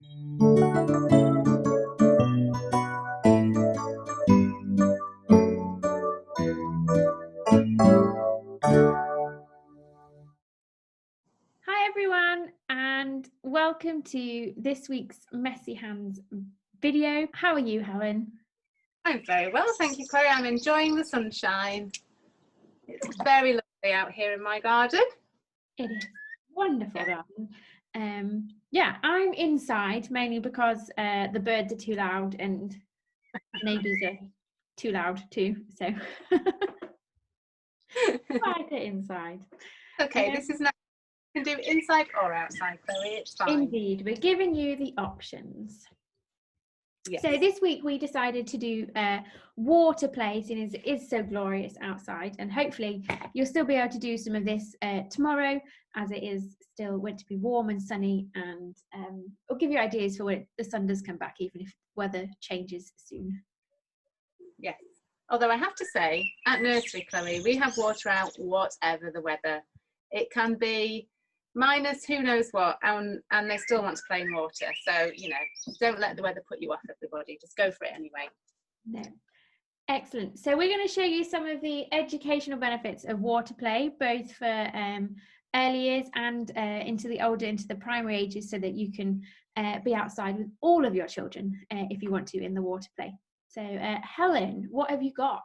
Hi everyone, and welcome to this week's Messy Hands video. How are you, Helen? I'm very well, thank you, Chloe. I'm enjoying the sunshine. It's very lovely out here in my garden. It is wonderful garden. Yeah, I'm inside mainly because the birds are too loud and neighbours are too loud too, so quieter inside. Okay, this is now, you can do inside or outside, Chloe, it's fine. Indeed, we're giving you the options. Yes. So this week we decided to do water play, since it is so glorious outside, and hopefully you'll still be able to do some of this tomorrow, as it is still going to be warm and sunny, and it'll give you ideas for when the sun does come back, even if weather changes soon. Yes, although I have to say, at nursery, Chloe, we have water out whatever the weather. It can be minus who knows what, and they still want to play in water. So, you know, don't let the weather put you off, everybody. Just go for it anyway. No. Excellent. So we're going to show you some of the educational benefits of water play, both for early years and into the primary ages, so that you can be outside with all of your children if you want to in the water play. So Helen, what have you got?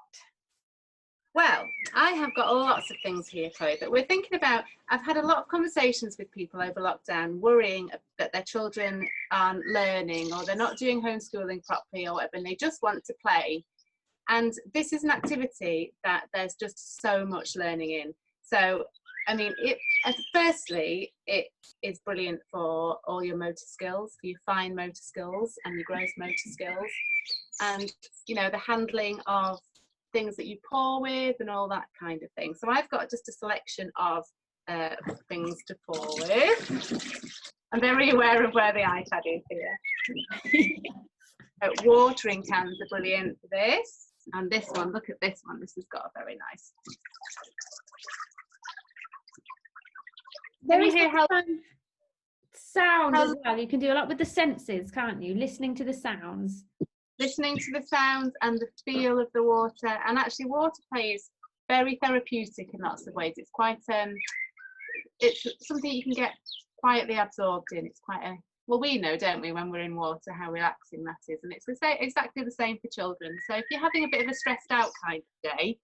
Well, I have got lots of things here, Chloe, but we're thinking about, I've had a lot of conversations with people over lockdown worrying that their children aren't learning, or they're not doing homeschooling properly or whatever, and they just want to play. And this is an activity that there's just so much learning in. So, I mean, firstly, it is brilliant for all your motor skills, for your fine motor skills and your gross motor skills. And, you know, the handling of things that you pour with and all that kind of thing. So I've got just a selection of things to pour with. I'm very aware of where the iPad is here. Watering cans are brilliant for this. And this one, look at this one. This has got a very nice. There is sound as well. You can do a lot with the senses, can't you? Listening to the sounds. Listening to the sounds and the feel of the water. And actually water play is very therapeutic in lots of ways. It's quite it's something you can get quietly absorbed in. It's quite well, we know, don't we, when we're in water, how relaxing that is. And it's exactly the same for children. So if you're having a bit of a stressed out kind of day,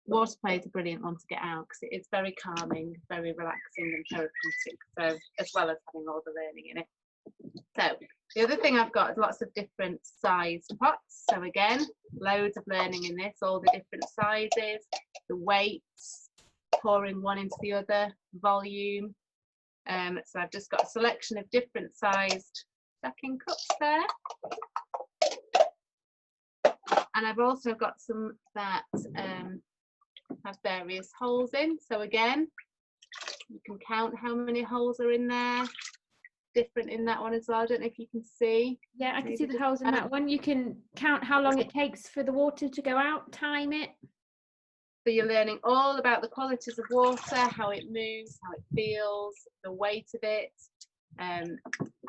water play is a brilliant one to get out, because it's very calming, very relaxing and therapeutic, so as well as having all the learning in it. So the other thing I've got is lots of different sized pots. So again, loads of learning in this, all the different sizes, the weights, pouring one into the other, volume. So I've just got a selection of different sized stacking cups there. And I've also got some that have various holes in. So again, you can count how many holes are in there. Different in that one as well. I don't know if you can see. Yeah, I can see the holes in that one. You can count how long it takes for the water to go out, time it. So you're learning all about the qualities of water, how it moves, how it feels, the weight of it,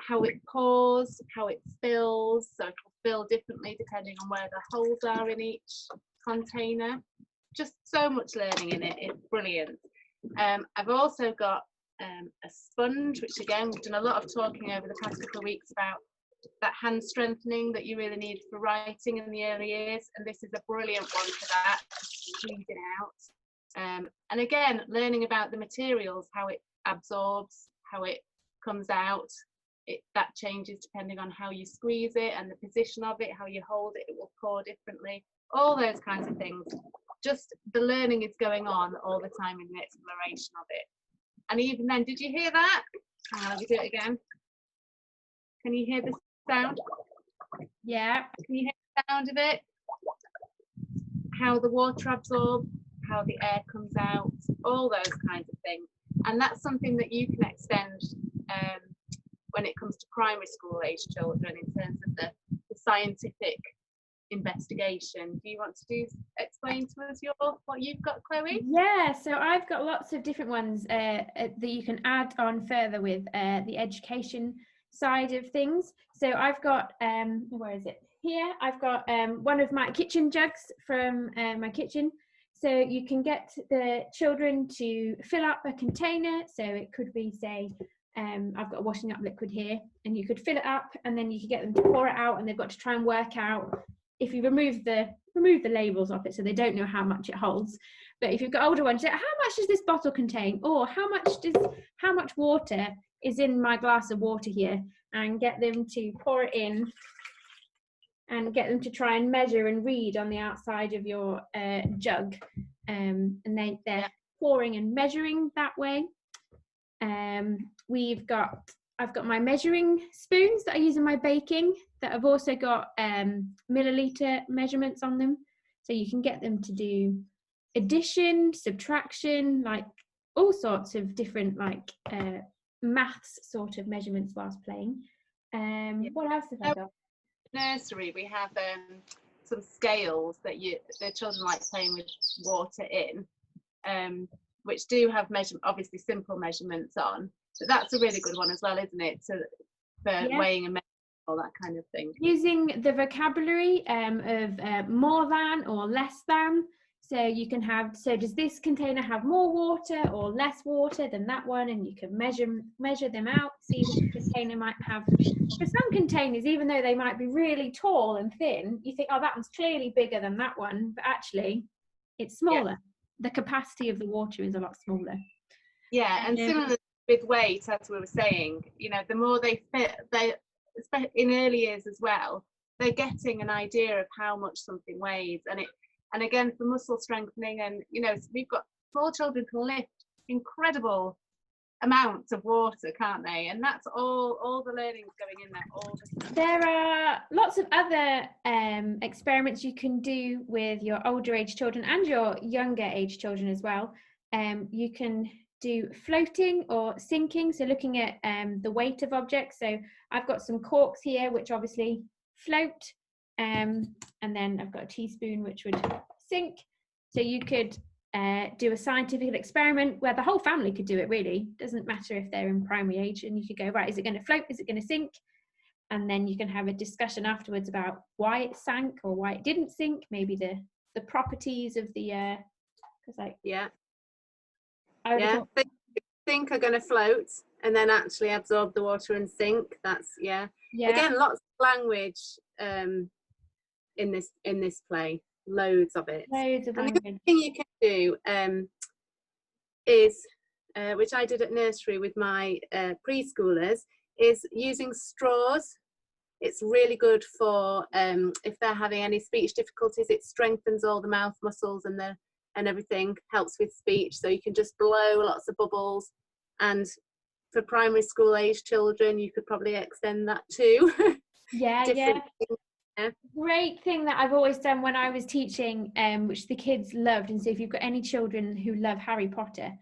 how it pours, how it fills. So it will fill differently depending on where the holes are in each container. Just so much learning in it. It's brilliant. I've also got a sponge, which again, we've done a lot of talking over the past couple of weeks about that hand strengthening that you really need for writing in the early years, and this is a brilliant one for that, squeeze it out. And again, learning about the materials, how it absorbs, how it comes out, that changes depending on how you squeeze it and the position of it, how you hold it, it will pour differently, all those kinds of things. Just the learning is going on all the time in the exploration of it. And even then, did you hear that? Let me do it again. Can you hear the sound? Yeah. Can you hear the sound of it? How the water absorbs, how the air comes out, all those kinds of things. And that's something that you can extend when it comes to primary school age children in terms of the scientific investigation. Do you want to explain to us what you've got, Chloe? Yeah, so I've got lots of different ones that you can add on further with the education side of things. So I've got, where is it? Here, I've got one of my kitchen jugs from my kitchen. So you can get the children to fill up a container. So it could be, say, I've got a washing up liquid here, and you could fill it up, and then you could get them to pour it out, and they've got to try and work out, if you remove the labels off it, so they don't know how much it holds. But if you've got older ones, how much does this bottle contain, or how much water is in my glass of water here, and get them to pour it in, and get them to try and measure and read on the outside of your jug, and they're pouring and measuring that way. I've got my measuring spoons that I use in my baking that have also got milliliter measurements on them, so you can get them to do addition, subtraction, like all sorts of different like maths sort of measurements whilst playing. What else have I got? Nursery, we have some scales that the children like playing with water in, which do have obviously simple measurements on. But that's a really good one as well, isn't it? For weighing and measuring, all that kind of thing. Using the vocabulary of more than or less than. So you can have, so does this container have more water or less water than that one? And you can measure them out, see which container might have. For some containers, even though they might be really tall and thin, you think, oh, that one's clearly bigger than that one, but actually it's smaller. Yeah. The capacity of the water is a lot smaller. Yeah, and similarly with weight, as we were saying, the more they fit, in early years as well, they're getting an idea of how much something weighs, and again for muscle strengthening, and we've got small children can lift incredible amounts of water, can't they? And that's all the learning's going in there all the time. There are lots of other experiments you can do with your older age children and your younger age children as well. You can do floating or sinking, so looking at the weight of objects. So I've got some corks here which obviously float, and then I've got a teaspoon which would sink. So you could do a scientific experiment where the whole family could do it, really. Doesn't matter if they're in primary age, and you could go, right, is it going to float, is it going to sink? And then you can have a discussion afterwards about why it sank or why it didn't sink, maybe the properties of the they think are going to float and then actually absorb the water and sink. That's again, lots of language in this play, loads of it. Loads of language. The other thing you can do is which I did at nursery with my preschoolers, is using straws. It's really good for if they're having any speech difficulties. It strengthens all the mouth muscles and everything, helps with speech. So you can just blow lots of bubbles, and for primary school age children you could probably extend that too. Yeah. Great thing that I've always done when I was teaching, which the kids loved, and so if you've got any children who love Harry Potter,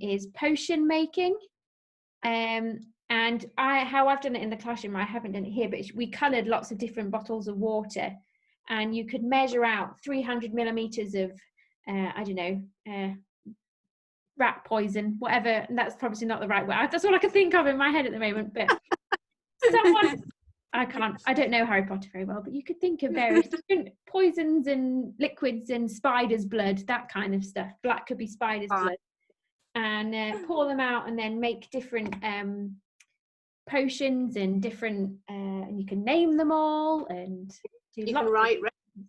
is potion making. And how I've done it in the classroom, I haven't done it here, but we coloured lots of different bottles of water, and you could measure out 300 millimeters of rat poison, whatever. And that's probably not the right word. That's all I can think of in my head at the moment. But I don't know Harry Potter very well, but you could think of various different poisons and liquids and spider's blood, that kind of stuff. Black could be spider's blood. And pour them out, and then make different potions and different, and you can name them all, and you can write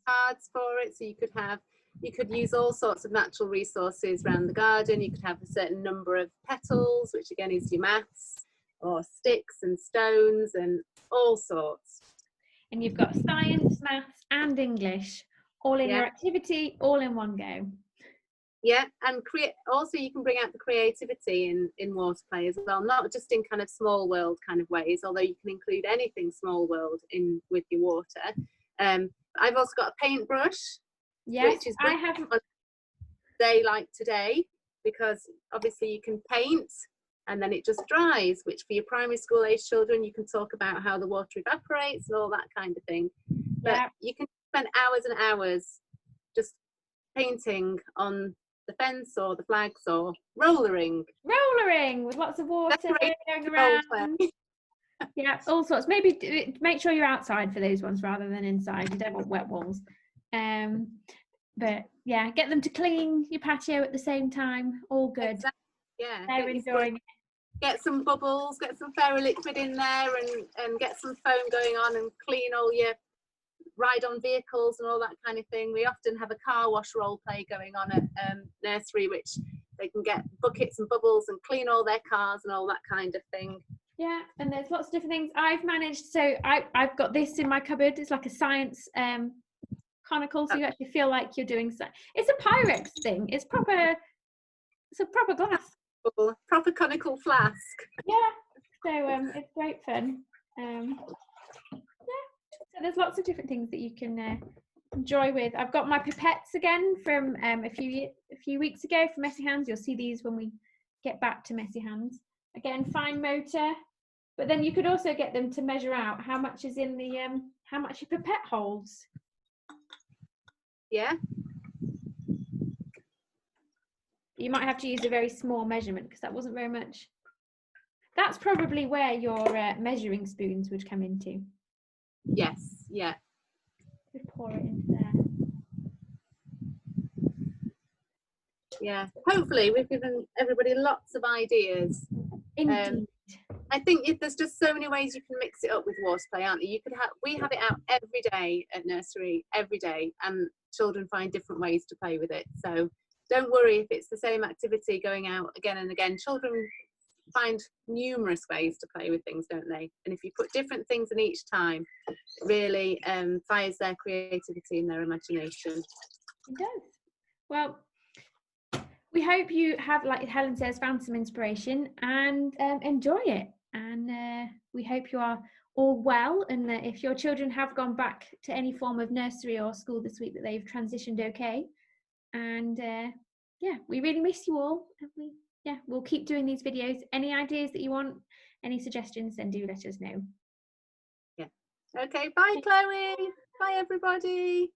cards for it. So you could use all sorts of natural resources around the garden. You could have a certain number of petals, which again is your maths, or sticks and stones and all sorts. And you've got science, maths and English all in your activity, all in one go. Yeah, and also you can bring out the creativity in water play as well, not just in kind of small world kind of ways, although you can include anything small world in with your water. I've also got a paintbrush. Yes, which is I have on a day like today, because obviously you can paint and then it just dries, which for your primary school age children you can talk about how the water evaporates and all that kind of thing. But you can spend hours and hours just painting on the fence or the flags, or rollering with lots of water going around. Yeah, all sorts. Maybe make sure you're outside for those ones rather than inside. You don't want wet walls. But yeah, get them to clean your patio at the same time. All good. Exactly. Yeah. They're enjoying it. Get some bubbles, get some fairy liquid in there, and get some foam going on, and clean all your ride on vehicles and all that kind of thing. We often have a car wash role play going on at nursery, which they can get buckets and bubbles and clean all their cars and all that kind of thing. Yeah, and there's lots of different things I've managed. So I've got this in my cupboard. It's like a science conical, so you actually feel like you're doing so. It's a Pyrex thing. It's a proper glass. Proper conical flask. Yeah, so it's great fun. Yeah, so there's lots of different things that you can enjoy with. I've got my pipettes again from a few weeks ago from Messy Hands. You'll see these when we get back to Messy Hands. Again, fine motor, but then you could also get them to measure out how much is in the how much your pipette holds. Yeah. You might have to use a very small measurement because that wasn't very much. That's probably where your measuring spoons would come into. Yes, yeah. Just pour it into there. Yeah, hopefully we've given everybody lots of ideas. Indeed. I think there's just so many ways you can mix it up with water play, aren't there? We have it out every day at nursery, every day, and children find different ways to play with it. So don't worry if it's the same activity going out again and again. Children find numerous ways to play with things, don't they? And if you put different things in each time, it really fires their creativity and their imagination. It does. Well, we hope you have, like Helen says, found some inspiration and enjoy it. And we hope you are all well, and that if your children have gone back to any form of nursery or school this week, that they've transitioned okay. And yeah, we really miss you all. We'll keep doing these videos. Any ideas that you want, any suggestions, then do let us know. Yeah. Okay, bye Chloe. Bye everybody.